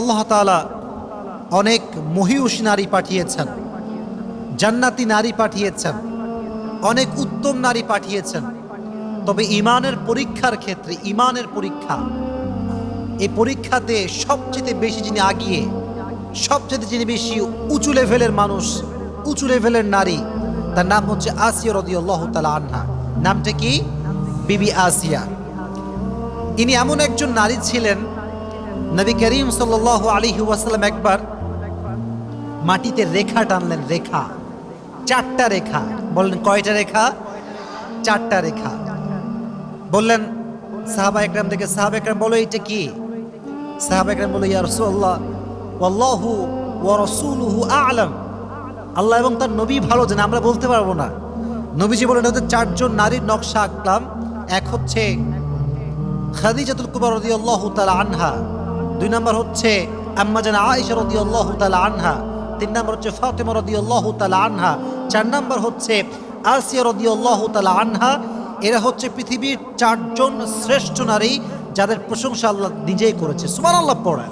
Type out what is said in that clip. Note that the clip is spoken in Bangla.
আল্লাহ তাআলা অনেক মহিয়সী নারী পাঠিয়েছেন, জান্নাতি নারী পাঠিয়েছেন, অনেক উত্তম নারী পাঠিয়েছেন। তবে ইমানের পরীক্ষার ক্ষেত্রে, ইমানের পরীক্ষা, এই পরীক্ষাতে সবচেয়ে বেশি যিনি আগিয়ে, সবচেয়ে যিনি বেশি উঁচু লেভেলের মানুষ, উঁচু লেভেলের নারী, তার নাম হচ্ছে আসিয়া রাদিয়াল্লাহু তাআলা আনহা। নামটা কি? বিবি আসিয়া। ইনি এমন একজন নারী ছিলেন, নবী করিম সাল্লাল্লাহু আলাইহি ওয়াসাল্লাম একবার মাটিতে রেখা টানলেন, রেখা, 4টা রেখা। বললেন কয়টা রেখা? 4টা রেখা। বললেন সাহাবা একরাম থেকে, সাহাবা একরাম বলো এটা কি? সাহাবা একরাম বলল, ইয়া রাসূলুল্লাহ ওয়াল্লাহু ওয়া রাসূলুহু আ'লাম। আল্লাহ এবং তার নবী ভালো জানেন, আমরা বলতে পারবো না। নবীজি বলেন ওদের 4জন নারীর নকশা আঁকলাম। এক হচ্ছে খাদিজাতুল কুবরা রাদিয়াল্লাহু তাআলা আনহা, 2 নম্বর হচ্ছে আম্মা জান আয়েশা রাদিয়াল্লাহু তাআলা আনহা, 3 নম্বর হচ্ছে ফাতিমা রাদিয়াল্লাহু তাআলা আনহা, 4 নম্বর হচ্ছে আসিয়া রাদিয়াল্লাহু তাআলা আনহা। এরা হচ্ছে পৃথিবীর 4জন শ্রেষ্ঠ নারী, যাদের প্রশংসা আল্লাহ নিজেই করেছে। সুবহানাল্লাহ পড়ে।